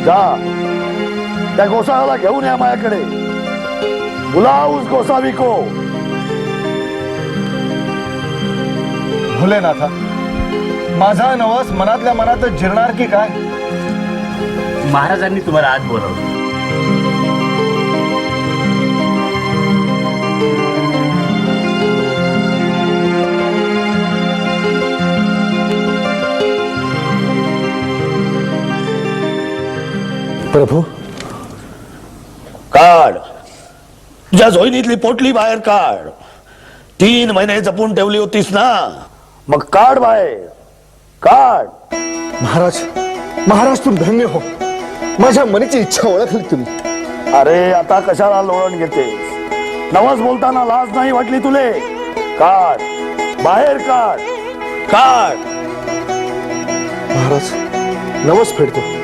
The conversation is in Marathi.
जा त्या गोसाव्याला घेऊन या माझ्याकडे. बुलाव उस गोसावी को. भोलेनाथा, माझा नवस मनातल्या मनातच जिरणार की काय? महाराजांनी तुम्हाला आत बोलावलं. प्रभू, काढ तुझ्या झोईनीतली पोटली बाहेर काढ. 3 महिने जपून ठेवली होतीस ना, मग काढ बाहेर, काढ. महाराज, महाराज तुम्ही धन्य हो. माझ्या मनाची इच्छा ओळखली तुम्ही. अरे आता कशाला लोळण घेतेस? नवस बोलताना लाज नाही वाटली तुले? काढ बाहेर, काढ काढ. महाराज, नवस फेडतो.